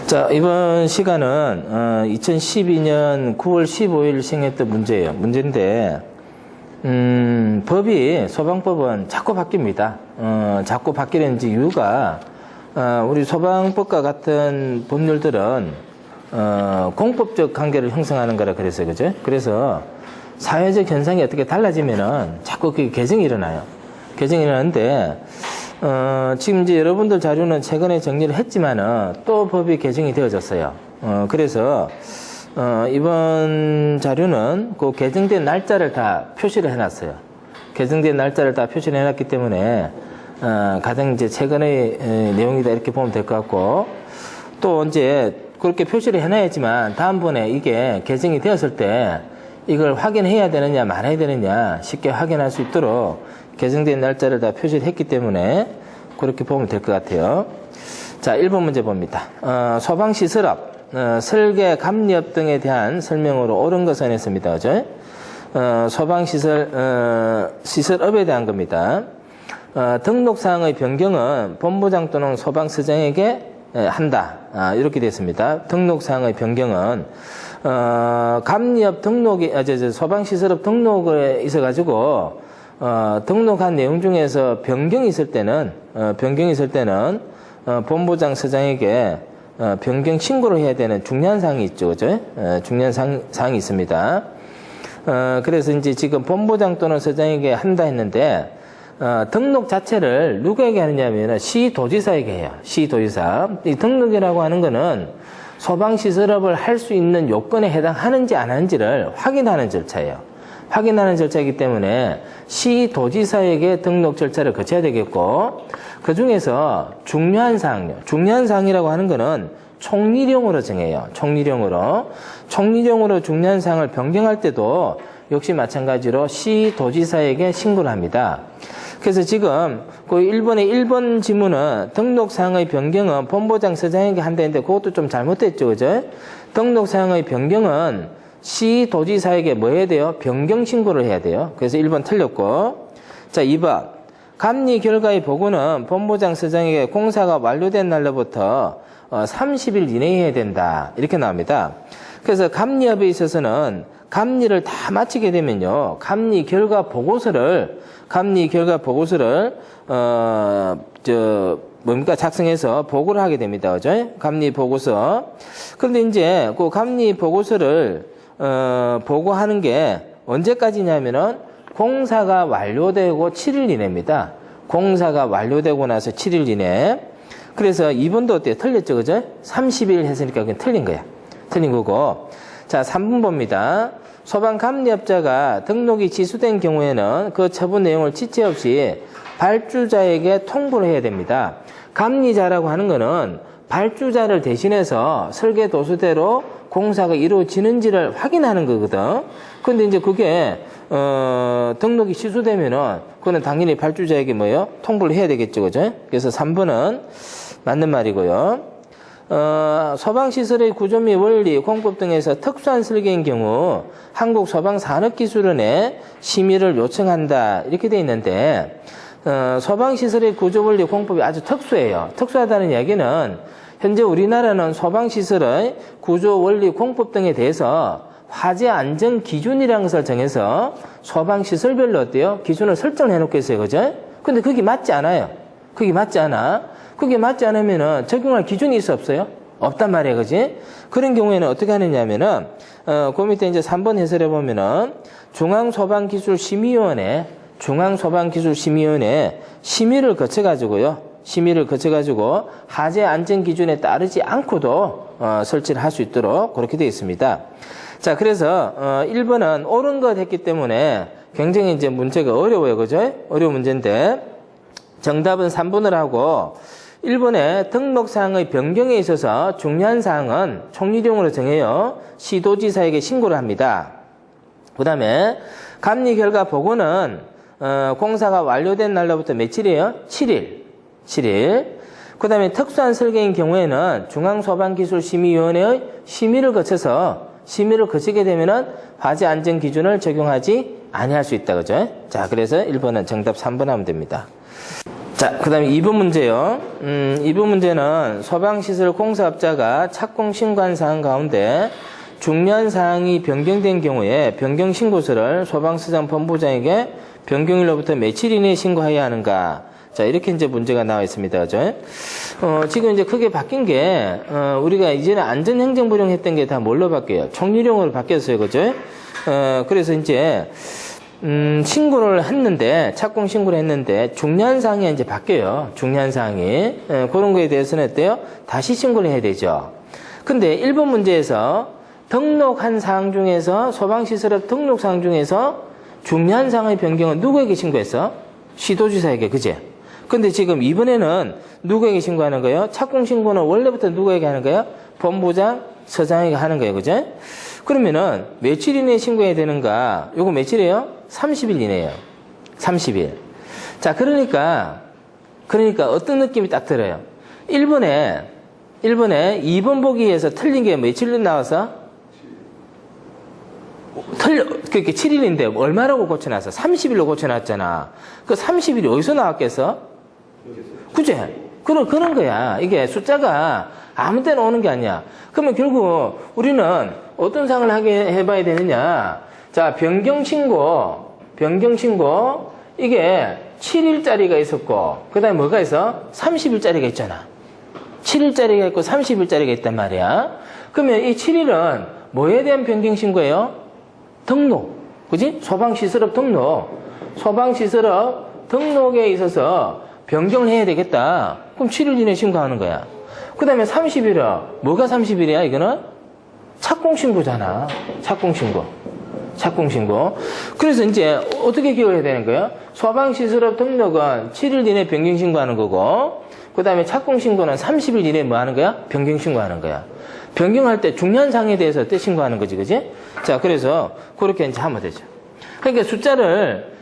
자, 이번 시간은 2012년 9월 15일 시행했던 문제예요. 문제인데 법이 소방법은 자꾸 바뀝니다. 자꾸 바뀌는 이유가 우리 소방법과 같은 법률들은 공법적 관계를 형성하는 거라 그랬어요. 그죠? 그래서 사회적 현상이 어떻게 달라지면은 자꾸 그게 개정이 일어나요. 개정이 일어나는데 지금 이제 여러분들 자료는 최근에 정리를 했지만은 또 법이 개정이 되어졌어요. 그래서 이번 자료는 그 개정된 날짜를 다 표시를 해놨어요. 개정된 날짜를 다 표시를 해놨기 때문에 가장 이제 최근의 내용이다 이렇게 보면 될 것 같고, 또 이제 그렇게 표시를 해놔야지만 다음번에 이게 개정이 되었을 때 이걸 확인해야 되느냐 말아야 되느냐 쉽게 확인할 수 있도록 개정된 날짜를 다 표시를 했기 때문에 그렇게 보면 될 것 같아요. 자, 1번 문제 봅니다. 소방시설업, 설계, 감리업 등에 대한 설명으로 옳은 것은 했습니다. 그죠? 시설업에 대한 겁니다. 등록사항의 변경은 본부장 또는 소방서장에게 한다. 이렇게 됐습니다. 등록사항의 변경은 감리업 등록이 소방시설업 등록에 있어가지고 등록한 내용 중에서 변경이 있을 때는 본부장 서장에게 변경 신고를 해야 되는 중요한 사항이 있죠. 그죠? 중요한 사항이 있습니다. 그래서 이제 지금 본부장 또는 서장에게 한다 했는데 등록 자체를 누구에게 하느냐면 시도지사에게 해요. 시도지사. 이 등록이라고 하는 거는 소방시설업을 할 수 있는 요건에 해당하는지 안 하는지를 확인하는 절차예요. 확인하는 절차이기 때문에 시도지사에게 등록 절차를 거쳐야 되겠고, 그 중에서 중요한 사항이라고 하는 거는 총리령으로 정해요. 총리령으로 중요한 사항을 변경할 때도 역시 마찬가지로 시도지사에게 신고를 합니다. 그래서 지금 그 1번의 1번 지문은 등록사항의 변경은 본부장 서장에게 한다는데 그것도 좀 잘못됐죠. 그죠? 등록사항의 변경은 시도지사에게 뭐 해야 돼요? 변경 신고를 해야 돼요. 그래서 1번 틀렸고. 자, 2번. 감리 결과의 보고는 본부장 서장에게 공사가 완료된 날로부터 30일 이내에 해야 된다. 이렇게 나옵니다. 그래서 감리업에 있어서는 감리를 다 마치게 되면요, 감리 결과 보고서를 작성해서 보고를 하게 됩니다. 그죠? 감리 보고서. 그런데 이제 그 감리 보고서를 보고하는 게 언제까지냐면은 공사가 완료되고 7일 이내입니다. 공사가 완료되고 나서 7일 이내. 그래서 2번도 어때요? 틀렸죠, 그죠? 30일 했으니까 그냥 틀린 거야. 틀린 거고. 자, 3번 봅니다. 소방감리업자가 등록이 취소된 경우에는 그 처분 내용을 지체 없이 발주자에게 통보를 해야 됩니다. 감리자라고 하는 거는 발주자를 대신해서 설계 도수대로 공사가 이루어지는지를 확인하는 거거든. 근데 이제 그게 등록이 취소되면은 그거는 당연히 발주자에게 뭐요? 통보를 해야 되겠죠, 그죠? 그래서 3번은 맞는 말이고요. 소방시설의 구조 및 원리, 공법 등에서 특수한 설계인 경우 한국소방산업기술원에 심의를 요청한다. 이렇게 돼 있는데, 소방시설의 구조 원리, 공법이 아주 특수해요. 특수하다는 이야기는 현재 우리나라는 소방시설의 구조 원리, 공법 등에 대해서 화재 안전 기준이라는 것을 정해서 소방시설별로 어때요? 기준을 설정해 놓고 있어요. 그죠? 근데 그게 맞지 않아요. 그게 맞지 않아. 그게 맞지 않으면은 적용할 기준이 있어 없어요? 없단 말이에요. 그지? 그런 경우에는 어떻게 하느냐면은, 그 밑에 이제 3번 해설해 보면은, 중앙소방기술심의위원회 심의를 거쳐가지고, 화재 안전 기준에 따르지 않고도, 설치를 할 수 있도록 그렇게 되어 있습니다. 자, 그래서, 1번은 옳은 것 했기 때문에 굉장히 이제 문제가 어려워요. 그죠? 어려운 문제인데, 정답은 3번을 하고, 1번의 등록사항의 변경에 있어서 중요한 사항은 총리령으로 정해요. 시도지사에게 신고를 합니다. 그 다음에 감리 결과 보고는 공사가 완료된 날로부터 며칠이에요? 7일. 그 다음에 특수한 설계인 경우에는 중앙소방기술심의위원회의 심의를 거치게 되면은 화재 안전 기준을 적용하지 아니할 수 있다. 그죠? 자, 그래서 1번은 정답 3번 하면 됩니다. 자, 그 다음에 2번 문제요. 2번 문제는 소방시설 공사업자가 착공 신고한 사항 가운데 중요한 사항이 변경된 경우에 변경 신고서를 소방서장 본부장에게 변경일로부터 며칠 이내에 신고해야 하는가. 자, 이렇게 이제 문제가 나와 있습니다. 그죠? 지금 이제 크게 바뀐 게, 우리가 이제는 안전행정부령 했던 게 다 뭘로 바뀌어요? 총리령으로 바뀌었어요. 그죠? 그래서 이제, 신고를 했는데, 착공 신고를 했는데, 중요한 사항이 이제 바뀌어요. 중요한 사항이. 그런 거에 대해서는 어때요? 다시 신고를 해야 되죠. 근데 1번 문제에서 등록한 사항 중에서, 소방시설업 등록 사항 중에서 중요한 사항의 변경은 누구에게 신고했어? 시도지사에게, 그제? 근데 지금 이번에는 누구에게 신고하는 거예요? 착공 신고는 원래부터 누구에게 하는 거예요? 본부장, 서장에게 하는 거예요. 그죠? 그러면은 며칠 이내에 신고해야 되는가? 요거 며칠이에요? 30일 이내에요. 30일. 자, 그러니까 어떤 느낌이 딱 들어요? 1번에 2번 보기에서 틀린 게 며칠로 나와서? 그렇게 7일인데 얼마라고 고쳐놨어? 30일로 고쳐놨잖아. 그 30일이 어디서 나왔겠어? 그제? 그런 거야. 이게 숫자가 아무 때나 오는 게 아니야. 그러면 결국 우리는 어떤 상을 하게 해봐야 되느냐. 자, 변경신고. 이게 7일짜리가 있었고, 그 다음에 뭐가 있어? 30일짜리가 있잖아. 7일짜리가 있고 30일짜리가 있단 말이야. 그러면 이 7일은 뭐에 대한 변경신고예요? 등록. 그지? 소방시설업 등록. 소방시설업 등록에 있어서 변경을 해야 되겠다. 그럼 7일 이내에 신고하는 거야. 그 다음에 30일은, 뭐가 30일이야, 이거는? 착공신고잖아. 착공신고. 그래서 이제 어떻게 기억을 해야 되는 거예요? 소방시설업 등록은 7일 이내에 변경신고하는 거고, 그 다음에 착공신고는 30일 이내에 뭐 하는 거야? 변경신고하는 거야. 변경할 때 중요한 사항에 대해서 어때 신고하는 거지, 그지? 자, 그래서 그렇게 이제 하면 되죠. 그러니까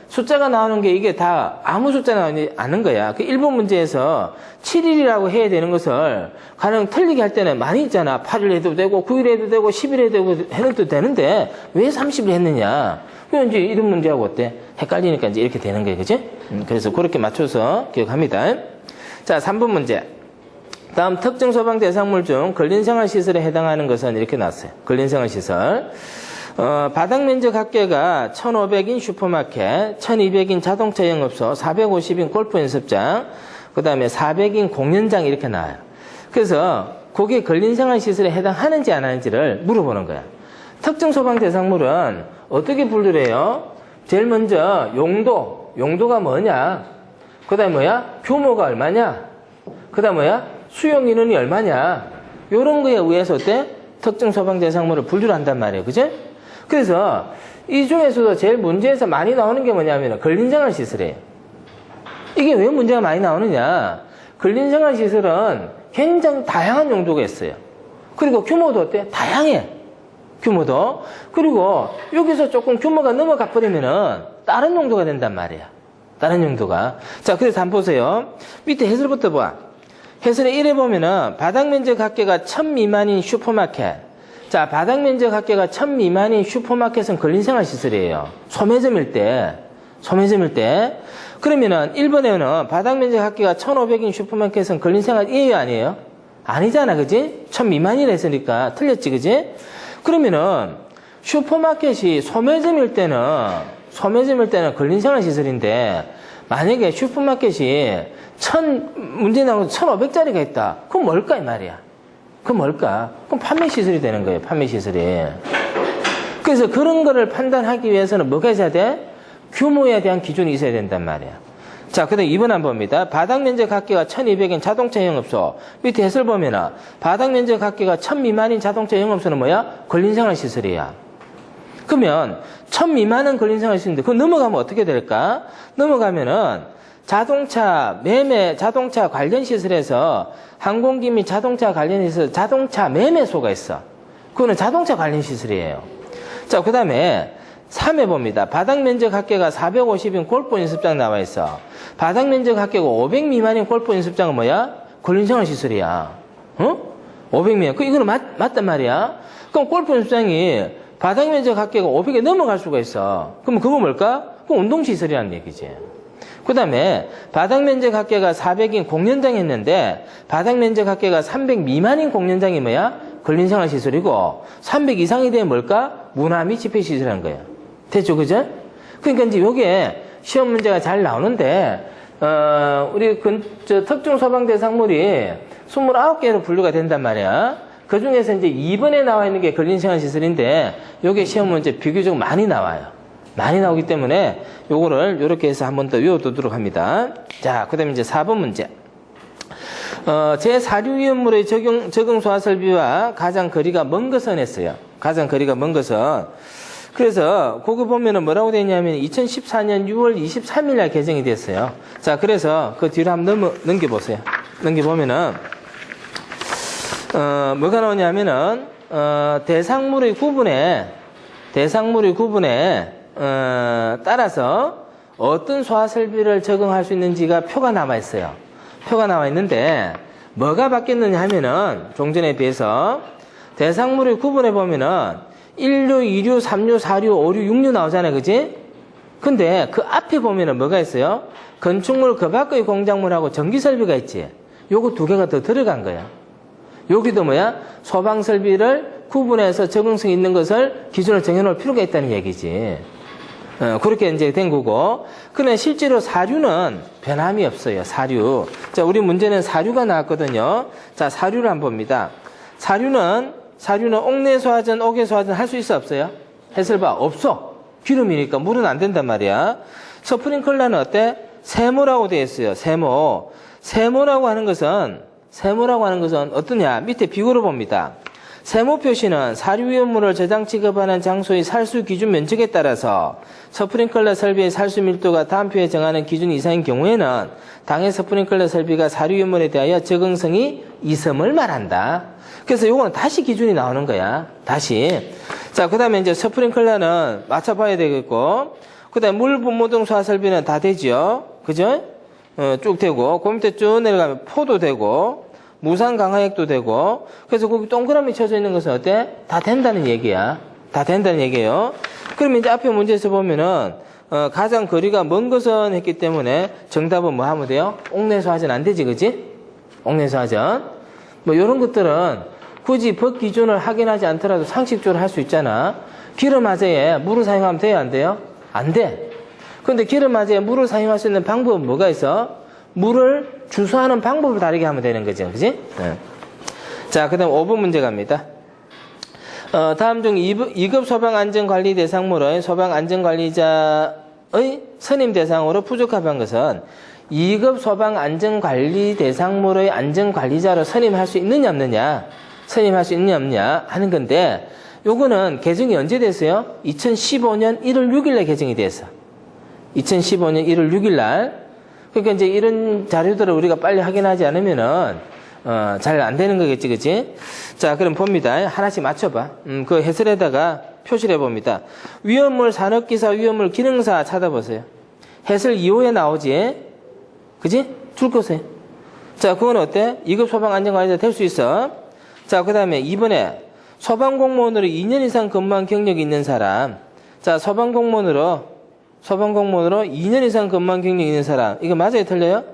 숫자가 나오는 게 이게 다 아무 숫자 나오지 않는 거야. 그 1번 문제에서 7일이라고 해야 되는 것을 가령 틀리게 할 때는 많이 있잖아. 8일 해도 되고, 9일 해도 되고, 10일 해도 되는데, 왜 30일 했느냐. 그럼 이제 이런 문제하고 어때? 헷갈리니까 이제 이렇게 되는 거예요. 그지? 그래서 그렇게 맞춰서 기억합니다. 자, 3번 문제. 다음 특정 소방 대상물 중 근린생활시설에 해당하는 것은 이렇게 나왔어요. 근린생활시설. 바닥 면적 합계가 1,500인 슈퍼마켓, 1,200인 자동차 영업소, 450인 골프 연습장, 그 다음에 400인 공연장 이렇게 나와요. 그래서 그게 근린생활시설에 해당하는지 안 하는지를 물어보는 거야. 특정 소방 대상물은 어떻게 분류를 해요? 제일 먼저 용도가 뭐냐? 그 다음에 뭐야? 규모가 얼마냐? 그 다음에 뭐야? 수용 인원이 얼마냐? 요런 거에 의해서 어때? 특정 소방 대상물을 분류를 한단 말이에요. 그죠? 그래서 이 중에서도 제일 문제에서 많이 나오는 게 뭐냐면 근린생활시설이에요. 이게 왜 문제가 많이 나오느냐? 근린생활시설은 굉장히 다양한 용도가 있어요. 그리고 규모도 어때? 다양해. 규모도. 그리고 여기서 조금 규모가 넘어가 버리면은 다른 용도가 된단 말이야. 다른 용도가. 자, 그래서 한번 보세요. 밑에 해설부터 봐. 해설에 1에 보면은 바닥 면적 합계가 1,000 미만인 슈퍼마켓. 자, 바닥 면적 합계가 1,000 미만인 슈퍼마켓은 근린생활시설이에요. 소매점일 때. 그러면은 1번에는 바닥 면적 합계가 1,500인 슈퍼마켓은 근린생활이에요, 아니에요? 아니잖아, 그지? 1,000 미만이라 했으니까 틀렸지, 그지? 그러면은 슈퍼마켓이 소매점일 때는 근린생활시설인데 만약에 슈퍼마켓이 문제 나온 1,500짜리가 있다. 그럼 뭘까, 이 말이야. 그럼 판매시설이 되는 거예요, 판매시설이. 그래서 그런 거를 판단하기 위해서는 뭐가 있어야 돼? 규모에 대한 기준이 있어야 된단 말이야. 자, 그 다음 2번 한번 봅니다. 바닥 면적 합계가 1,200인 자동차 영업소. 밑에 해설 보면은, 바닥 면적 합계가 1,000 미만인 자동차 영업소는 뭐야? 근린생활시설이야. 그러면, 1,000 미만은 근린생활시설인데, 그거 넘어가면 어떻게 될까? 넘어가면은, 자동차 관련 시설에서 항공기 및 자동차 관련해서 자동차 매매소가 있어. 그거는 자동차 관련 시설이에요. 자, 그 다음에 3회 봅니다. 바닥 면적 합계가 450인 골프 연습장 나와 있어. 바닥 면적 합계가 500 미만인 골프 연습장은 뭐야? 근린생활 시설이야. 500 미만. 이거는 맞단 말이야. 그럼 골프 연습장이 바닥 면적 합계가 500에 넘어갈 수가 있어. 그럼 그거 뭘까? 그건 운동시설이라는 얘기지. 그 다음에 바닥 면적 합계가 400인 공연장 했는데 바닥 면적 합계가 300 미만인 공연장이 뭐야? 근린생활시설이고 300 이상이 되면 뭘까? 문화 및 집회시설한 거야. 됐죠? 그죠? 그러니까 이제 요게 시험 문제가 잘 나오는데 우리 특정 소방 대상물이 29개로 분류가 된단 말이야. 그 중에서 이제 2번에 나와 있는 게 근린생활시설인데 요게 시험 문제 비교적 많이 나와요. 많이 나오기 때문에 요거를 요렇게 해서 한 번 더 외워두도록 합니다. 자, 그 다음에 이제 4번 문제. 제4류위험물의 적응 소화 설비와 가장 거리가 먼 것은 했어요. 가장 거리가 먼 것은. 그래서 그거 보면은 뭐라고 되어 있냐면 2014년 6월 23일 날 개정이 됐어요. 자, 그래서 그 뒤로 한번 넘겨보세요. 넘겨보면은 뭐가 나오냐면은 대상물의 구분에 따라서 어떤 소화 설비를 적응할 수 있는지가 표가 남아 있어요. 표가 나와 있는데 뭐가 바뀌었느냐 하면은 종전에 비해서 대상물의 구분해 보면은 1류, 2류, 3류, 4류, 5류, 6류 나오잖아요. 그지? 근데 그 앞에 보면은 뭐가 있어요? 건축물 그 밖의 공작물하고 전기 설비가 있지. 요거 두 개가 더 들어간 거야. 여기도 뭐야? 소방 설비를 구분해서 적응성 있는 것을 기준을 정해놓을 필요가 있다는 얘기지. 그렇게 이제 된 거고. 그런데 실제로 사류는 변함이 없어요. 사류. 자, 우리 문제는 사류가 나왔거든요. 자, 사류를 한번 봅니다. 사류는 옥내소화전, 옥외소화전 할 수 있어 없어요? 해설봐. 없어. 기름이니까 물은 안 된단 말이야. 스프링클러는 어때? 세모라고 되어 있어요. 세모. 세모라고 하는 것은 어떠냐? 밑에 비교를 봅니다. 세모 표시는 사류위험물을 저장 취급하는 장소의 살수 기준 면적에 따라서 스프링클러 설비의 살수 밀도가 다음 표에 정하는 기준 이상인 경우에는 당해 스프링클러 설비가 사류위험물에 대하여 적응성이 있음을 말한다. 그래서 요거는 다시 기준이 나오는 거야. 다시. 자, 그 다음에 이제 스프링클러는 맞춰봐야 되겠고, 그 다음에 물 분무등 소화 설비는 다 되죠. 그죠? 쭉 되고, 그 밑에 쭉 내려가면 포도 되고, 무상 강화액도 되고, 그래서 거기 동그라미 쳐져 있는 것은 어때? 다 된다는 얘기야. 다 된다는 얘기예요. 그러면 이제 앞에 문제에서 보면은, 가장 거리가 먼 것은 했기 때문에 정답은 뭐 하면 돼요? 옥내소화전 안 되지, 그지? 옥내소화전. 뭐, 요런 것들은 굳이 법 기준을 확인하지 않더라도 상식적으로 할 수 있잖아. 기름 화재에 물을 사용하면 돼요, 안 돼요? 안 돼. 근데 기름 화재에 물을 사용할 수 있는 방법은 뭐가 있어? 물을 주소하는 방법을 다르게 하면 되는 거죠. 그지? 네. 자, 그 다음 5번 문제 갑니다. 다음 중 2급 소방안전관리 대상물의 소방안전관리자의 선임 대상으로 부적합한 것은 2급 소방안전관리 대상물의 안전관리자로 선임할 수 있느냐 없느냐 하는 건데, 요거는 개정이 언제 됐어요? 2015년 1월 6일날 개정이 됐어. 2015년 1월 6일날. 그러니까 이제 이런 자료들을 우리가 빨리 확인하지 않으면은 잘 안 되는 거겠지, 그치? 자, 그럼 봅니다. 하나씩 맞춰봐. 그 해설에다가 표시를 해봅니다. 위험물 산업기사, 위험물 기능사 찾아보세요. 해설 2호에 나오지? 그치? 줄 것에. 자, 그건 어때? 2급 소방안전관리자 될 수 있어. 자, 그 다음에 2번에 소방공무원으로 2년 이상 근무한 경력이 있는 사람. 자, 소방공무원으로 2년 이상 근무한 경력이 있는 사람. 이거 맞아요? 틀려요?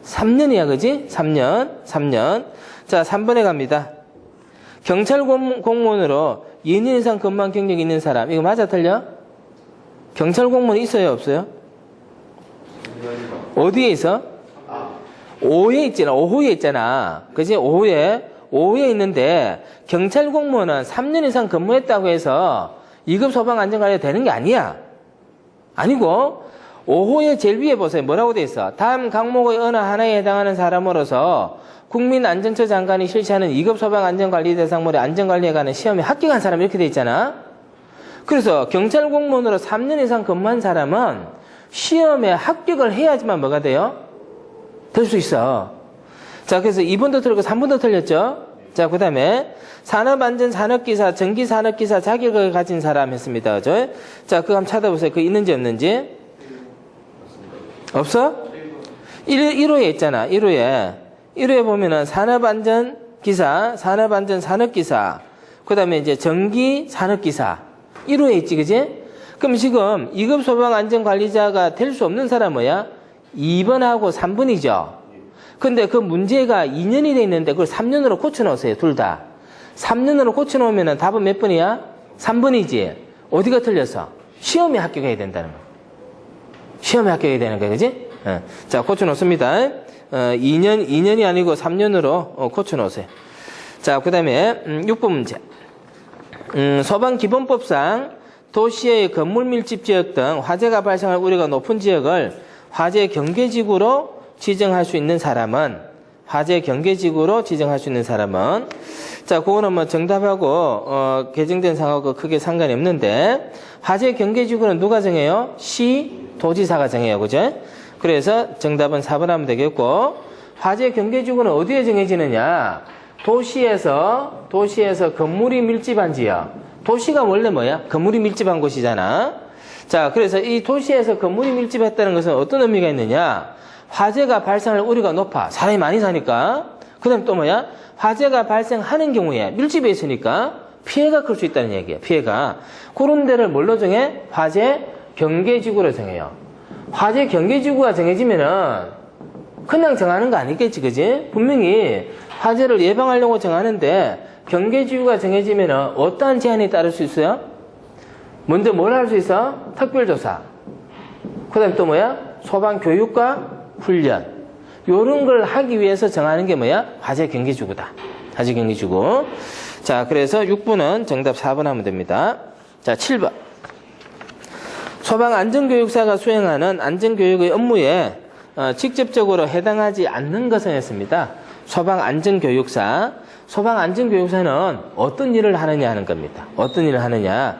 3년이야, 그지? 3년. 자, 3번에 갑니다. 경찰 공무원으로 2년 이상 근무한 경력이 있는 사람. 이거 맞아? 틀려? 경찰 공무원이 있어요? 없어요? 어디에 있어? 5호에 있잖아. 5호에 있잖아. 그지? 5호에 있는데, 경찰 공무원은 3년 이상 근무했다고 해서 2급 소방안전관리가 되는 게 아니야. 아니고 5호의 제일 위에 보세요. 뭐라고 돼 있어? 다음 항목의 어느 하나에 해당하는 사람으로서 국민안전처 장관이 실시하는 2급 소방안전관리 대상물의 안전관리에 관한 시험에 합격한 사람 이렇게 돼 있잖아. 그래서 경찰 공무원으로 3년 이상 근무한 사람은 시험에 합격을 해야지만 뭐가 돼요? 될 수 있어. 자, 그래서 2번도 틀리고 3번도 틀렸죠? 자, 그 다음에 산업안전 산업기사, 전기산업기사 자격을 가진 사람 했습니다. 그죠? 자, 그거 한번 찾아보세요. 그거 있는지 없는지? 없어? 1호에 있잖아. 1호에 보면은 산업안전기사, 산업안전 산업기사, 그 다음에 이제 전기산업기사. 1호에 있지, 그지? 그럼 지금 2급 소방안전관리자가 될 수 없는 사람 뭐야? 2번하고 3번이죠. 근데 그 문제가 2년이 돼 있는데 그걸 3년으로 고쳐놓으세요. 둘 다. 3년으로 고쳐놓으면 답은 몇 번이야? 3번이지. 어디가 틀렸어? 시험에 합격해야 된다는 거. 시험에 합격해야 되는 거야. 그지? 자, 고쳐놓습니다. 2년이 아니고 3년으로 고쳐놓으세요. 자, 그 다음에 6번 문제. 소방기본법상 도시의 건물 밀집 지역 등 화재가 발생할 우려가 높은 지역을 화재 경계지구로 지정할 수 있는 사람은 화재 경계지구로 지정할 수 있는 사람은 자, 그거는 뭐 정답하고 개정된 상하고 크게 상관이 없는데 화재 경계지구는 누가 정해요? 시 도지사가 정해요. 그죠? 그래서 정답은 4번 하면 되겠고 화재 경계지구는 어디에 정해지느냐? 도시에서 건물이 밀집한 지역. 도시가 원래 뭐야? 건물이 밀집한 곳이잖아. 자, 그래서 이 도시에서 건물이 밀집했다는 것은 어떤 의미가 있느냐? 화재가 발생할 우려가 높아. 사람이 많이 사니까. 그 다음에 또 뭐야? 화재가 발생하는 경우에 밀집해 있으니까 피해가 클 수 있다는 얘기야. 피해가. 그런 데를 뭘로 정해? 화재 경계지구로 정해요. 화재 경계지구가 정해지면은 그냥 정하는 거 아니겠지, 그지? 분명히 화재를 예방하려고 정하는데 경계지구가 정해지면은 어떠한 제한이 따를 수 있어요? 먼저 뭘 할 수 있어? 특별조사. 그 다음에 또 뭐야? 소방교육과 훈련. 요런 걸 하기 위해서 정하는 게 뭐야? 화재 경계지구다. 화재 경계지구. 자, 그래서 6번은 정답 4번 하면 됩니다. 자, 7번. 소방안전교육사가 수행하는 안전교육의 업무에 직접적으로 해당하지 않는 것은 했습니다. 소방안전교육사는 어떤 일을 하느냐 하는 겁니다. 어떤 일을 하느냐.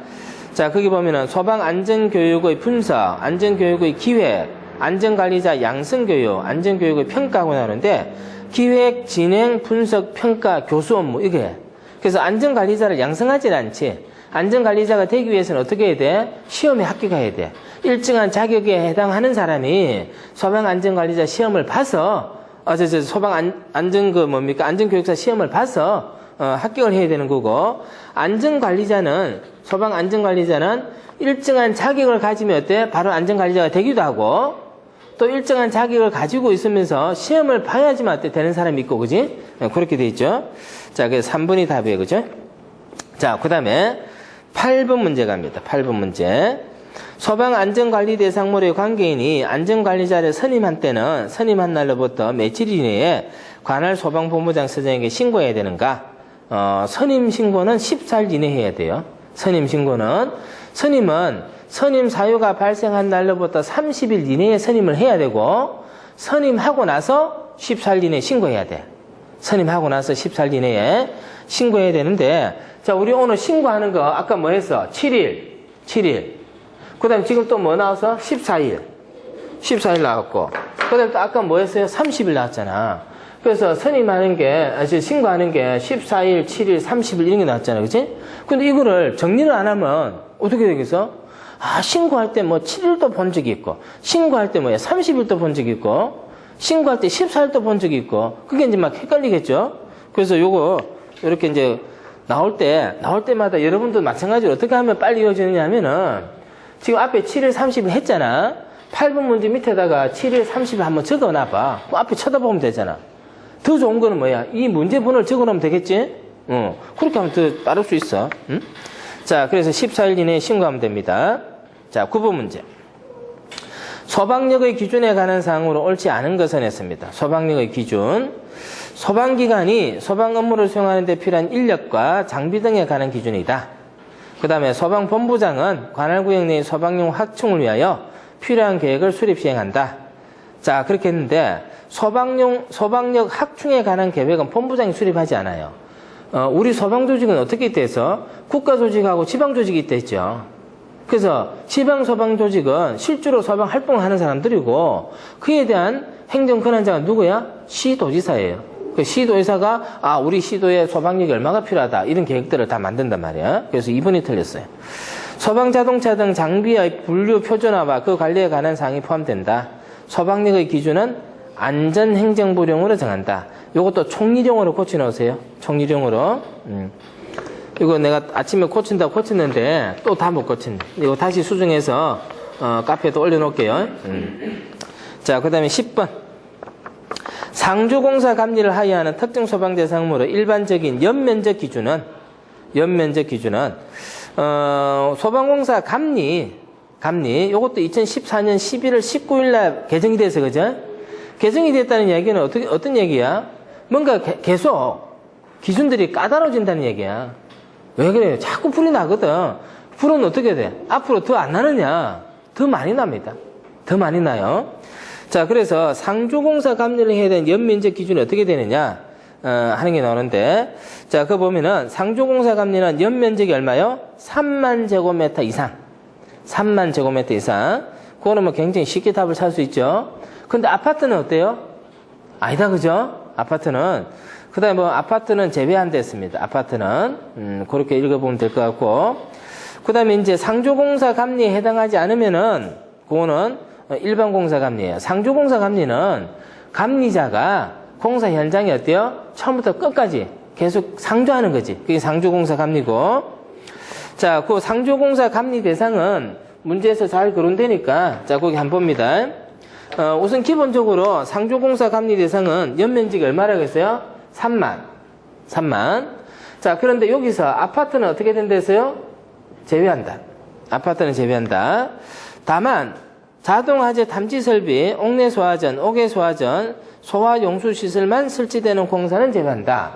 자, 거기 보면은 소방안전교육의 분석, 안전교육의 기획, 안전관리자 양성교육, 안전교육의 평가하고 나오는데 기획, 진행, 분석, 평가, 교수 업무 이게. 그래서 안전관리자를 양성하지는 않지. 안전관리자가 되기 위해서는 어떻게 해야 돼? 시험에 합격해야 돼. 일정한 자격에 해당하는 사람이 소방안전관리자 시험을 봐서 안전교육사 시험을 봐서 합격을 해야 되는 거고 소방안전관리자는 일정한 자격을 가지면 어때? 바로 안전관리자가 되기도 하고 또 일정한 자격을 가지고 있으면서 시험을 봐야지만 어때? 되는 사람이 있고 그지? 그렇게 돼 있죠. 자, 그래서 3번이 답이에요. 그죠? 자, 그 다음에 8번 문제 갑니다. 8번 문제. 소방안전관리 대상물의 관계인이 안전관리자를 선임한 때는 선임한 날로부터 며칠 이내에 관할 소방본부장 서장에게 신고해야 되는가? 선임 신고는 14일 이내에 해야 돼요. 선임 사유가 발생한 날로부터 30일 이내에 선임을 해야 되고 선임하고 나서 14일 이내에 신고해야 돼. 선임하고 나서 14일 이내에 신고해야 되는데 자, 우리 오늘 신고하는 거 아까 뭐 했어? 7일. 그 다음에 지금 또 뭐 나왔어? 14일 나왔고 그 다음에 또 아까 뭐 했어요? 30일 나왔잖아. 그래서 신고하는 게 14일, 7일, 30일 이런 게 나왔잖아. 그치? 근데 이거를 정리를 안 하면 어떻게 되겠어? 신고할 때 뭐 7일도 본 적이 있고 신고할 때 뭐야? 30일도 본 적이 있고 신고할 때 14일도 본 적이 있고 그게 이제 막 헷갈리겠죠? 그래서 요거 이렇게 이제 나올 때마다 여러분도 마찬가지로 어떻게 하면 빨리 이루어지느냐 하면은 지금 앞에 7일 30일 했잖아. 8번 문제 밑에다가 7일 30일 한번 적어놔봐. 앞에 쳐다보면 되잖아. 더 좋은 거는 뭐야? 이 문제번호를 적어놓으면 되겠지? 그렇게 하면 더 빠를 수 있어. 응? 자, 그래서 14일 이내에 신고하면 됩니다. 자, 9번 문제. 소방력의 기준에 관한 사항으로 옳지 않은 것은 했습니다. 소방력의 기준. 소방기관이 소방 업무를 수행하는 데 필요한 인력과 장비 등에 관한 기준이다. 그 다음에 소방본부장은 관할구역 내의 소방용 확충을 위하여 필요한 계획을 수립 시행한다. 자, 그렇게 했는데 소방력 확충에 관한 계획은 본부장이 수립하지 않아요. 우리 소방조직은 어떻게 있대서 국가조직하고 지방조직이 있댔죠. 그래서 지방소방조직은 실제로 소방 활동을 하는 사람들이고 그에 대한 행정권한자가 누구야? 시도지사예요. 그 시도지사가 우리 시도에 소방력이 얼마가 필요하다 이런 계획들을 다 만든단 말이야. 그래서 2번이 틀렸어요. 소방자동차 등 장비의 분류 표준화와 그 관리에 관한 사항이 포함된다. 소방력의 기준은 안전행정부령으로 정한다. 이것도 총리령으로 고쳐놓으세요. 총리령으로. 이거 내가 아침에 고친다고 고쳤는데 또 다 못 고친네. 이거 다시 수정해서 카페에 또 올려놓을게요. 자, 그 다음에 10번. 상주공사 감리를 하여하는 특정 소방 대상물의 일반적인 연면적 기준은 소방공사 감리 요것도 2014년 11월 19일 날 개정이 돼서 그죠? 개정이 됐다는 얘기는 어떤 얘기야? 뭔가 계속 기준들이 까다로워진다는 얘기야. 왜 그래요? 자꾸 불이 나거든. 불은 어떻게 돼? 앞으로 더 안 나느냐? 더 많이 납니다. 더 많이 나요. 자, 그래서 상주공사 감리를 해야 되는 연면적 기준이 어떻게 되느냐? 하는 게 나오는데, 자, 그거 보면은 상주공사 감리는 연면적이 얼마요? 3만 제곱미터 이상. 3만 제곱미터 이상. 그거는 뭐 굉장히 쉽게 답을 찾을 수 있죠. 근데 아파트는 어때요? 아니다, 그죠? 아파트는. 그 다음에 뭐 아파트는 제외한다 했습니다. 아파트는. 그렇게 읽어보면 될 것 같고. 그 다음에 이제 상주공사 감리에 해당하지 않으면은, 그거는 일반 공사 감리예요. 상주공사 감리는 감리자가 공사 현장이 어때요? 처음부터 끝까지 계속 상주하는 거지. 그게 상주공사 감리고. 자, 그 상주공사 감리 대상은 문제에서 잘 거론되니까, 자, 거기 한번 봅니다. 우선 기본적으로 상주공사 감리 대상은 연면적이 얼마라고 했어요? 3만. 자, 그런데 여기서 아파트는 어떻게 된다 했어요? 제외한다. 아파트는 제외한다. 다만, 자동화재 탐지설비, 옥내소화전, 옥외소화전, 소화용수시설만 설치되는 공사는 제외한다.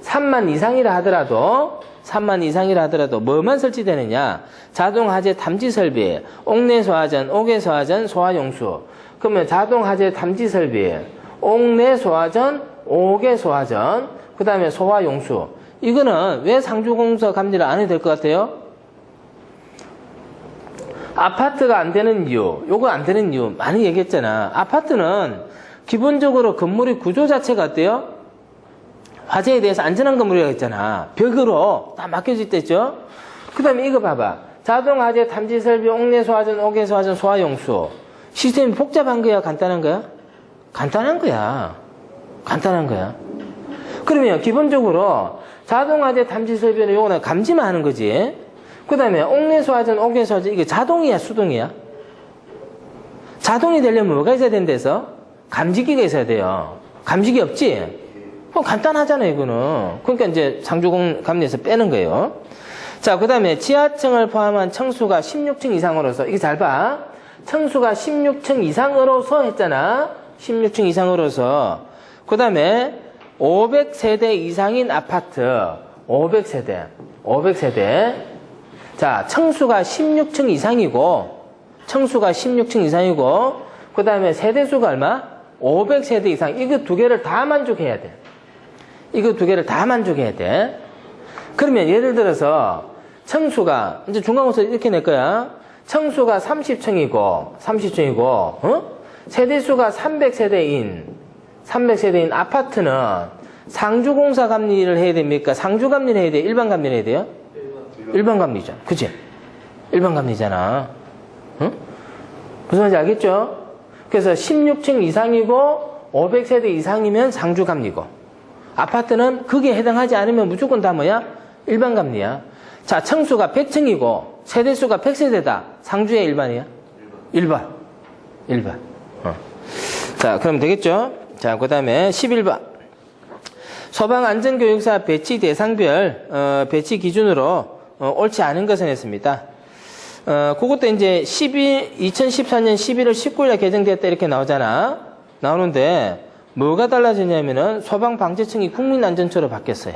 3만 이상이라 하더라도 뭐만 설치되느냐? 자동화재 탐지설비, 옥내소화전, 옥외소화전, 소화용수. 그러면 자동화재 탐지설비, 옥내소화전, 옥외소화전, 그 다음에 소화용수. 이거는 왜 상주공사 감리를 안 해도 될 것 같아요? 아파트가 안 되는 이유, 요거 안 되는 이유 많이 얘기했잖아. 아파트는 기본적으로 건물의 구조 자체가 어때요? 화재에 대해서 안전한 건물이라고 했잖아. 벽으로 다 막혀져 있댔죠? 그 다음에 이거 봐봐. 자동화재 탐지설비, 옥내소화전, 옥외소화전, 소화용수. 시스템이 복잡한 거야? 간단한 거야? 간단한 거야. 그러면 기본적으로 자동화재 탐지설비는 요거는 감지만 하는 거지. 그 다음에 옥내소화전, 옥외소화전, 이게 자동이야, 수동이야? 자동이 되려면 뭐가 있어야 된대서? 감지기가 있어야 돼요. 감지기 없지? 간단하잖아, 이거는. 그러니까 이제 상주공 감리에서 빼는 거예요. 자, 그 다음에 지하층을 포함한 층수가 16층 이상으로서, 이게 잘 봐. 층수가 16층 이상으로서 했잖아. 16층 이상으로서. 그 다음에 500세대 이상인 아파트. 500세대. 자, 층수가 16층 이상이고, 그 다음에 세대수가 얼마? 500세대 이상. 이거 두 개를 다 만족해야 돼. 그러면 예를 들어서, 층수가, 이제 중간고사 이렇게 낼 거야. 층수가 30층이고, 세대수가 300세대인 아파트는 상주공사 감리를 해야 됩니까? 상주감리를 해야 돼? 일반 감리를 해야 돼요? 일반 감리죠. 그치? 일반 감리잖아. 응? 무슨 말인지 알겠죠? 그래서 16층 이상이고 500세대 이상이면 상주 감리고, 아파트는 그게 해당하지 않으면 무조건 다 뭐야? 일반 감리야. 자, 층수가 100층이고 세대수가 100세대다. 상주의 일반이야? 일반. 자, 그럼 되겠죠? 자, 그 다음에 11번. 소방안전교육사 배치 대상별 배치 기준으로 옳지 않은 것은 했습니다. 그것도 이제 2014년 11월 19일에 개정되었다 이렇게 나오는데 뭐가 달라졌냐면은 소방방재청이 국민안전처로 바뀌었어요.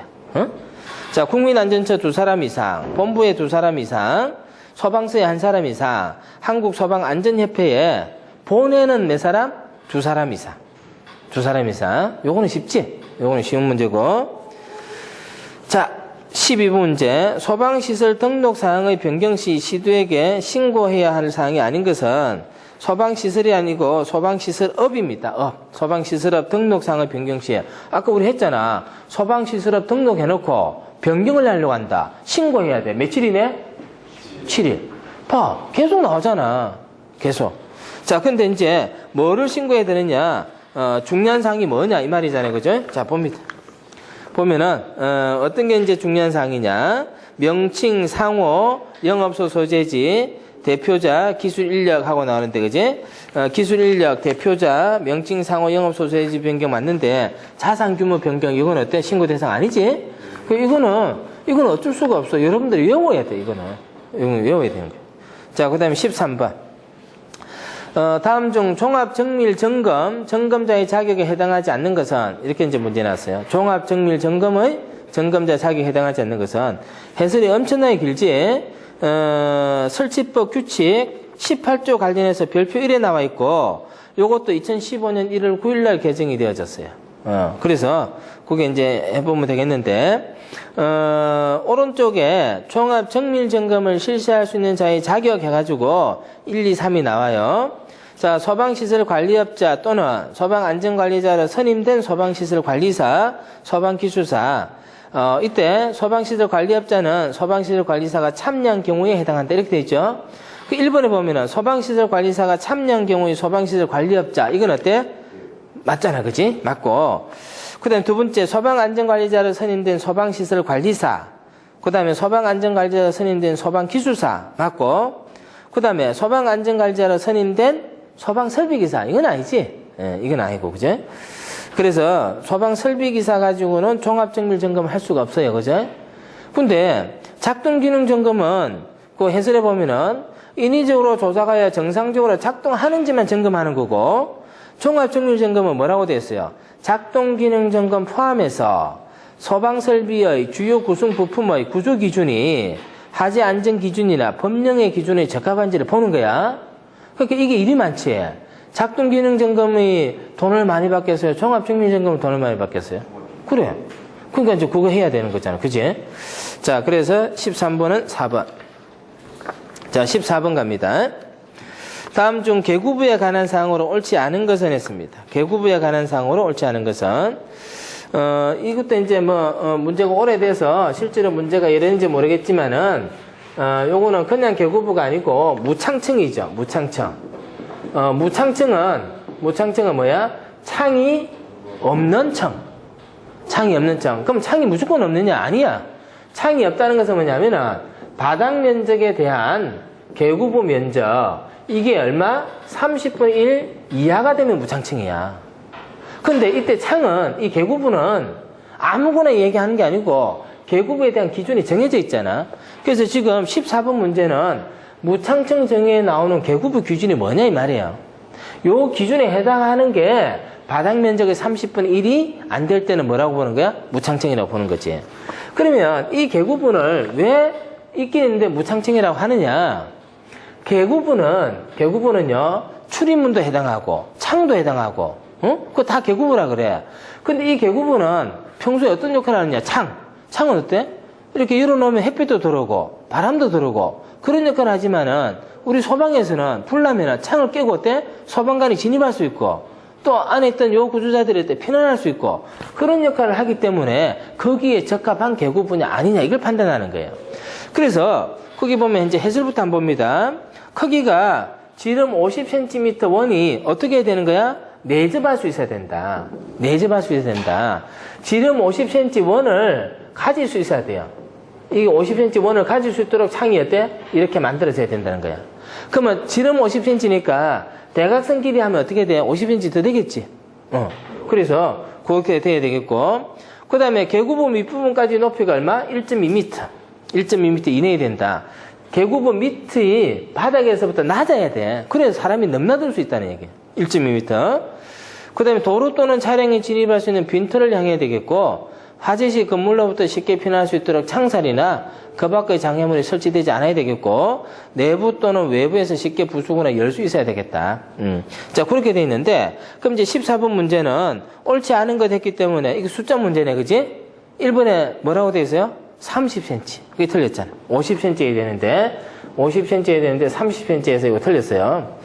자, 국민안전처 2사람 이상, 본부에 2사람 이상, 소방서에 1사람 이상, 한국소방안전협회에 본회는 몇 사람? 2사람 이상. 요거는 쉽지? 요거는 쉬운 문제고. 자, 12번 문제. 소방시설 등록사항의 변경 시 시도에게 신고해야 할 사항이 아닌 것은 소방시설이 아니고 소방시설업입니다. 소방시설업 등록사항의 변경 시. 아까 우리 했잖아. 소방시설업 등록해놓고 변경을 하려고 한다. 신고해야 돼. 며칠이네? 7일. 봐. 계속 나오잖아. 계속. 자, 근데 이제 뭐를 신고해야 되느냐? 중요한 사항이 뭐냐? 이 말이잖아요. 그죠? 자, 봅니다. 보면은 어떤 게 이제 중요한 사항이냐? 명칭, 상호, 영업소 소재지, 대표자, 기술 인력 하고 나오는데, 그지? 기술 인력, 대표자, 명칭, 상호, 영업소 소재지 변경 맞는데 자산 규모 변경 이건 어때? 신고 대상 아니지? 이거는 어쩔 수가 없어. 여러분들이 외워야 돼. 이거는 외워야 되는 거야. 자, 그다음에 13번. 다음 중 종합 정밀 점검, 점검자의 자격에 해당하지 않는 것은 이렇게 이제 문제 나왔어요. 종합 정밀 점검의 점검자 자격에 해당하지 않는 것은 해설이 엄청나게 길지. 설치법 규칙 18조 관련해서 별표 1에 나와 있고 요것도 2015년 1월 9일 날 개정이 되어졌어요. 그래서 그게 이제 해보면 되겠는데 오른쪽에 종합 정밀 점검을 실시할 수 있는 자의 자격 해가지고 1, 2, 3이 나와요. 자, 소방시설 관리업자 또는 소방안전관리자로 선임된 소방시설 관리사, 소방기술사. 이때 소방시설 관리업자는 소방시설 관리사가 참여한 경우에 해당한다. 이렇게 되어 있죠. 그 1번에 보면은 소방시설 관리사가 참여한 경우의 소방시설 관리업자. 이건 어때? 맞잖아. 그지? 맞고. 그 다음에 두 번째, 소방안전관리자로 선임된 소방시설 관리사. 그 다음에 소방안전관리자로 선임된 소방기술사. 맞고. 그 다음에 소방안전관리자로 선임된 소방설비기사. 이건 아니지? 예, 이건 아니고. 그죠? 그래서 소방설비기사 가지고는 종합정밀점검을 할 수가 없어요. 그죠? 근데 작동기능점검은 그 해설에 보면은 인위적으로 조사가 정상적으로 작동하는지만 점검하는 거고 종합정밀점검은 뭐라고 되어 있어요? 작동기능점검 포함해서 소방설비의 주요 구성 부품의 구조기준이 하지 안전기준이나 법령의 기준에 적합한지를 보는 거야. 그러니까 이게 일이 많지. 작동기능점검이 돈을 많이 받겠어요? 종합정밀점검은 돈을 많이 받겠어요? 그래. 그러니까 이제 그거 해야 되는 거잖아. 그지? 자, 그래서 13번은 4번. 자, 14번 갑니다. 다음 중 계구부에 관한 사항으로 옳지 않은 것은 했습니다. 계구부에 관한 사항으로 옳지 않은 것은 이것도 이제 문제가 오래돼서 실제로 문제가 이랬는지 모르겠지만은 요거는 그냥 계구부가 아니고 무창청이죠. 무창청. 무창청은 뭐야? 창이 없는 청. 창이 없는 청. 그럼 창이 무조건 없느냐? 아니야. 창이 없다는 것은 뭐냐면은 바닥 면적에 대한 계구부 면적. 이게 얼마? 30분의 1 이하가 되면 무창청이야. 근데 이때 창은, 이 계구부는 아무거나 얘기하는 게 아니고 계구부에 대한 기준이 정해져 있잖아. 그래서 지금 14번 문제는 무창청 정의에 나오는 계구부 기준이 뭐냐 이 말이에요. 요 기준에 해당하는 게 바닥 면적의 30분의 1이 안 될 때는 뭐라고 보는 거야? 무창청이라고 보는 거지. 그러면 이 계구부를 왜 있긴 있는데 무창청이라고 하느냐? 계구부는요, 출입문도 해당하고, 창도 해당하고, 그거 다 계구부라 그래. 근데 이 계구부는 평소에 어떤 역할을 하느냐? 창은 어때? 이렇게 열어놓으면 햇빛도 들어오고, 바람도 들어오고, 그런 역할을 하지만은, 우리 소방에서는 불나면 창을 깨고 어때? 소방관이 진입할 수 있고, 또 안에 있던 요 구조자들이 때 피난할 수 있고, 그런 역할을 하기 때문에 거기에 적합한 계구부냐 아니냐 이걸 판단하는 거예요. 그래서, 거기 보면 이제 해설부터 한번 봅니다. 크기가 지름 50cm 원이 어떻게 해야 되는 거야? 내접할 수 있어야 된다. 내접할 수 있어야 된다. 지름 50cm 원을 가질 수 있어야 돼요. 이게 50cm 원을 가질 수 있도록 창이 어때? 이렇게 만들어져야 된다는 거야. 그러면 지름 50cm니까 대각선 길이 하면 어떻게 돼? 50cm 더 되겠지. 그래서 그렇게 돼야 되겠고. 그 다음에 계구부 밑부분까지 높이가 얼마? 1.2m. 1.2m 이내에 된다. 계구부 밑이 바닥에서부터 낮아야 돼. 그래서 사람이 넘나들 수 있다는 얘기예요. 1.2m. 그 다음에 도로 또는 차량이 진입할 수 있는 빈터를 향해야 되겠고, 화재 시 건물로부터 쉽게 피난할 수 있도록 창살이나 그 밖의 장애물이 설치되지 않아야 되겠고, 내부 또는 외부에서 쉽게 부수거나 열 수 있어야 되겠다. 자, 그렇게 돼 있는데, 그럼 이제 14번 문제는 옳지 않은 것 했기 때문에, 이거 숫자 문제네, 그지? 1번에 뭐라고 돼 있어요? 30cm. 그게 틀렸잖아. 50cm여야 되는데 30cm에서 이거 틀렸어요.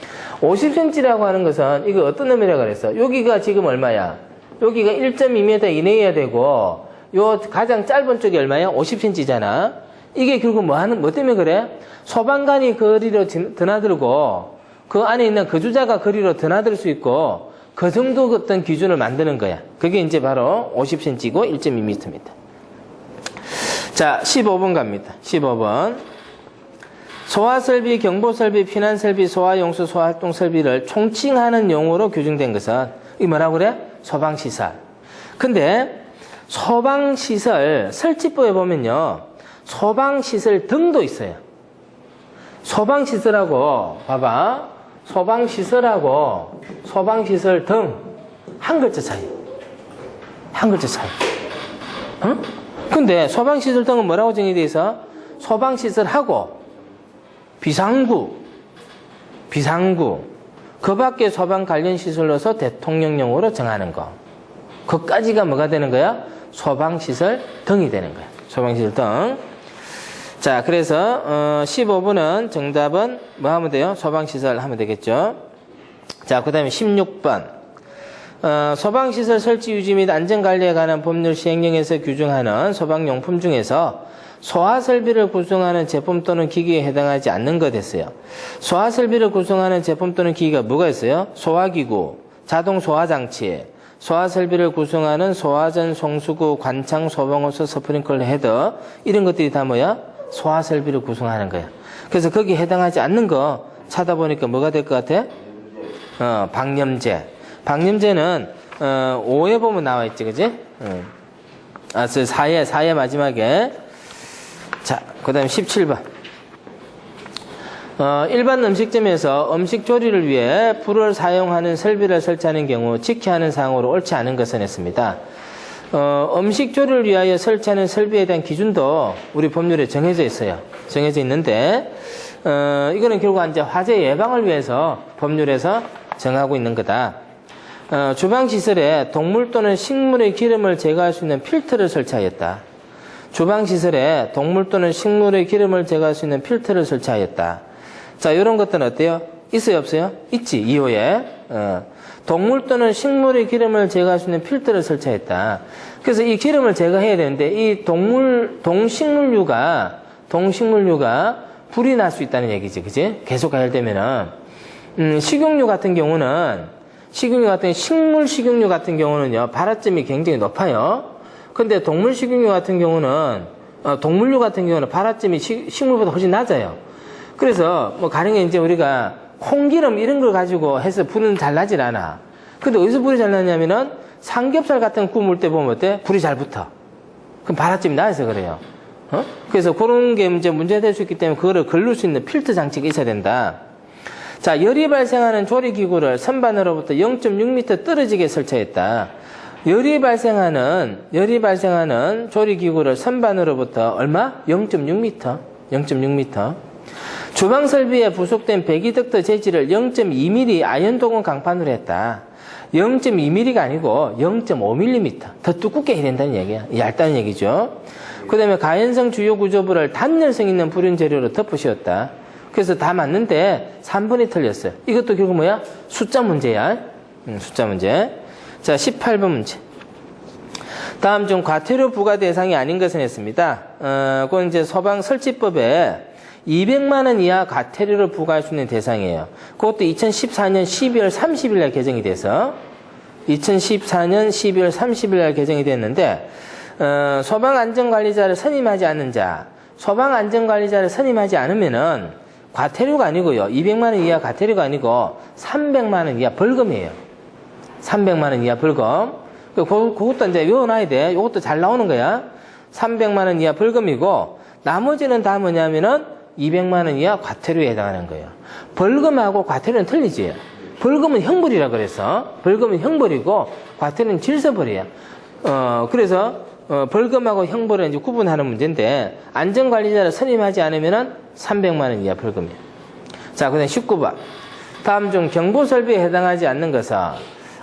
50cm라고 하는 것은 이거 어떤 의미라고 그랬어? 여기가 지금 얼마야? 여기가 1.2m 이내여야 되고 요 가장 짧은 쪽이 얼마야? 50cm잖아. 이게 결국 뭐 때문에 그래? 소방관이 거리로 드나들고 그 안에 있는 거주자가 거리로 드나들 수 있고 그 정도 어떤 기준을 만드는 거야. 그게 이제 바로 50cm이고 1.2m입니다. 자, 15번 갑니다. 15번. 소화설비, 경보설비, 피난설비, 소화용수, 소화활동설비를 총칭하는 용어로 규정된 것은 이 뭐라고 그래? 소방시설. 근데 소방시설 설치법에 보면요, 소방시설 등도 있어요. 소방시설하고 봐봐, 소방시설하고 소방시설 등 한 글자 차이. 한 글자 차이. 어? 근데 소방시설 등은 뭐라고 정의되어 있어? 소방시설하고 비상구, 그 밖에 소방 관련 시설로서 대통령령으로 정하는 거. 그까지가 뭐가 되는 거야? 소방시설 등이 되는 거야. 소방시설 등. 자, 그래서 15번은 정답은 뭐 하면 돼요? 소방시설 하면 되겠죠. 자, 그 다음에 16번. 소방시설 설치 유지 및 안전관리에 관한 법률 시행령에서 규정하는 소방용품 중에서 소화설비를 구성하는 제품 또는 기기에 해당하지 않는 것 했어요. 소화설비를 구성하는 제품 또는 기기가 뭐가 있어요? 소화기구, 자동 소화장치, 소화설비를 구성하는 소화전, 송수구, 관창, 소방호스, 스프링클러 헤더, 이런 것들이 다 뭐야? 소화설비를 구성하는 거야. 그래서 거기에 해당하지 않는 거 찾아보니까 뭐가 될 것 같아? 방염제. 방염제는 5에 보면 나와 있지, 그지? 4에 마지막에. 자, 그 다음에 17번. 일반 음식점에서 음식 조리를 위해 불을 사용하는 설비를 설치하는 경우 지켜야 하는 사항으로 옳지 않은 것은 했습니다. 음식 조리를 위하여 설치하는 설비에 대한 기준도 우리 법률에 정해져 있어요. 정해져 있는데, 이거는 결국 이제 화재 예방을 위해서 법률에서 정하고 있는 거다. 주방시설에 동물 또는 식물의 기름을 제거할 수 있는 필터를 설치하였다. 주방시설에 동물 또는 식물의 기름을 제거할 수 있는 필터를 설치하였다. 자, 이런 것들은 어때요? 있어요, 없어요? 있지, 2호에. 동물 또는 식물의 기름을 제거할 수 있는 필터를 설치했다. 그래서 이 기름을 제거해야 되는데, 이 동식물류가 불이 날 수 있다는 얘기지, 그지? 계속 가열되면은. 식용유 같은 경우는, 식물 식용유 같은 경우는요, 발화점이 굉장히 높아요. 근데 동물 식용유 같은 경우는, 동물류 같은 경우는 발화점이 식물보다 훨씬 낮아요. 그래서, 가령에 이제 우리가 콩기름 이런 걸 가지고 해서 불은 잘 나질 않아. 근데 어디서 불이 잘 나냐면은 삼겹살 같은 거 구울 때 보면 어때? 불이 잘 붙어. 그럼 발화점이 나서 그래요. 그래서 그런 게 이제 문제될 수 있기 때문에 그거를 걸릴 수 있는 필터 장치가 있어야 된다. 자, 열이 발생하는 조리기구를 선반으로부터 0.6m 떨어지게 설치했다. 열이 발생하는 조리기구를 선반으로부터 얼마? 0.6m. 0.6m. 주방 설비에 부속된 배기덕터 재질을 0.2mm 아연도금 강판으로 했다. 0.2mm가 아니고 0.5mm. 더 두껍게 해야 된다는 얘기야. 얇다는 얘기죠. 그 다음에 가연성 주요 구조부를 단열성 있는 불륜 재료로 덮으셨다. 그래서 다 맞는데 3번이 틀렸어요. 이것도 결국 뭐야? 숫자 문제야. 숫자 문제. 자, 18번 문제. 다음 중 과태료 부과 대상이 아닌 것은 했습니다. 그건 이제 소방 설치법에 200만 원 이하 과태료를 부과할 수 있는 대상이에요. 그것도 2014년 12월 30일 날 개정이 돼서 2014년 12월 30일 날 개정이 됐는데 소방안전관리자를 선임하지 않는 자, 소방안전관리자를 선임하지 않으면은 과태료가 아니고요. 200만 원 이하 과태료가 아니고 300만 원 이하 벌금이에요. 300만 원 이하 벌금. 그것도 이제 외워놔야 돼. 이것도 잘 나오는 거야. 300만 원 이하 벌금이고 나머지는 다 뭐냐면은 200만 원 이하 과태료에 해당하는 거예요. 벌금하고 과태료는 틀리지. 벌금은 형벌이라 그래서 벌금은 형벌이고 과태료는 질서벌이야. 그래서 벌금하고 형벌을 이제 구분하는 문제인데 안전관리자를 선임하지 않으면은 300만 원 이하 벌금이에요. 자, 그다음 19번. 다음 중 경보설비에 해당하지 않는 것은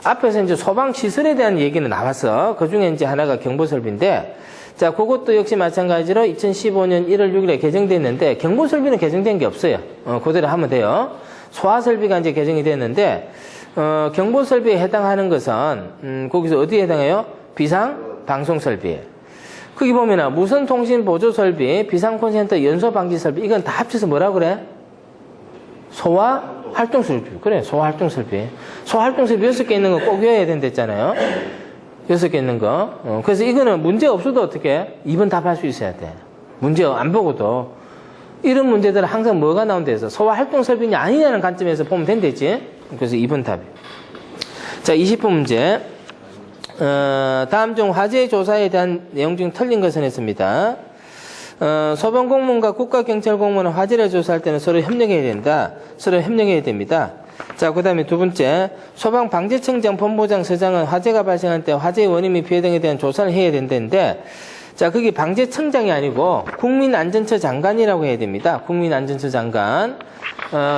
앞에서 이제 소방시설에 대한 얘기는 나왔어. 그 중에 이제 하나가 경보설비인데 자, 그것도 역시 마찬가지로 2015년 1월 6일에 개정됐는데 경보설비는 개정된 게 없어요. 그대로 하면 돼요. 소화설비가 이제 개정이 됐는데 경보설비에 해당하는 것은 거기서 어디에 해당해요? 비상방송설비. 거기 보면은 무선통신보조설비, 비상콘센터 연소방지설비 이건 다 합쳐서 뭐라 그래? 소화활동설비. 그래, 소화활동설비. 소활동설비 6개 있는 거 꼭 외워야 된댔잖아요. 6개 있는 거. 그래서 이거는 문제 없어도 어떻게 2번 답할 수 있어야 돼. 문제 안 보고도. 이런 문제들은 항상 뭐가 나온대서 소활동설비냐 아니냐는 관점에서 보면 된대지. 그래서 2번 답이. 자, 20번 문제. 다음 중 화재 조사에 대한 내용 중 틀린 것은 했습니다. 소방공무원과 국가경찰공무원은 화재를 조사할 때는 서로 협력해야 된다. 서로 협력해야 됩니다. 자, 그 다음에 두 번째. 소방방재청장, 본부장, 서장은 화재가 발생할 때 화재의 원인 및 피해 등에 대한 조사를 해야 된다는데, 자, 그게 방재청장이 아니고 국민안전처 장관이라고 해야 됩니다. 국민안전처 장관.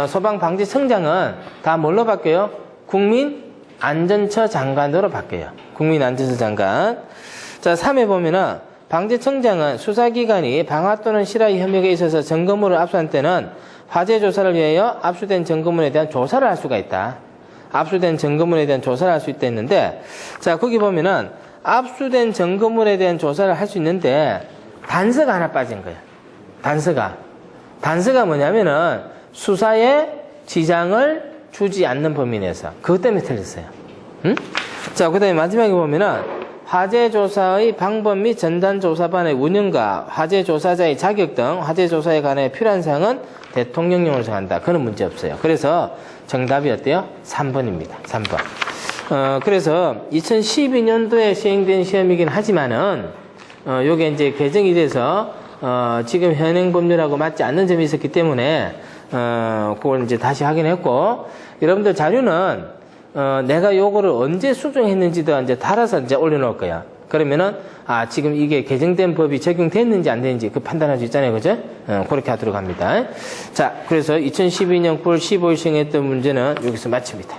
소방방재청장은 다 뭘로 바뀌어요? 국민안전처 장관으로 바뀌어요. 국민안전처 장관. 자, 3에 보면은 방재청장은 수사기관이 방화 또는 실화 혐의에 있어서 점검물을 압수한 때는 화재 조사를 위하여 압수된 점검물에 대한 조사를 할 수가 있다. 압수된 점검물에 대한 조사를 할 수 있다 했는데, 자, 거기 보면은 압수된 점검물에 대한 조사를 할 수 있는데 단서가 하나 빠진 거예요. 단서가 뭐냐면은 수사에 지장을 주지 않는 범위 내에서. 그것 때문에 틀렸어요. 응? 자, 그 다음에 마지막에 보면은 화재 조사의 방법 및 전단 조사반의 운영과 화재 조사자의 자격 등 화재 조사에 관해 필요한 사항은 대통령령으로 정한다. 그건 문제 없어요. 그래서 정답이 어때요? 3번입니다. 3번. 그래서 2012년도에 시행된 시험이긴 하지만은 요게 이제 개정이 돼서 지금 현행 법률하고 맞지 않는 점이 있었기 때문에 그걸 이제 다시 확인했고, 여러분들 자료는 내가 요거를 언제 수정했는지도 이제 달아서 이제 올려놓을 거야. 그러면은 지금 이게 개정된 법이 적용됐는지 안 됐는지 그 판단할 수 있잖아요, 그죠? 그렇게 하도록 합니다. 자, 그래서 2012년 9월 15일 시행했던 문제는 여기서 마칩니다.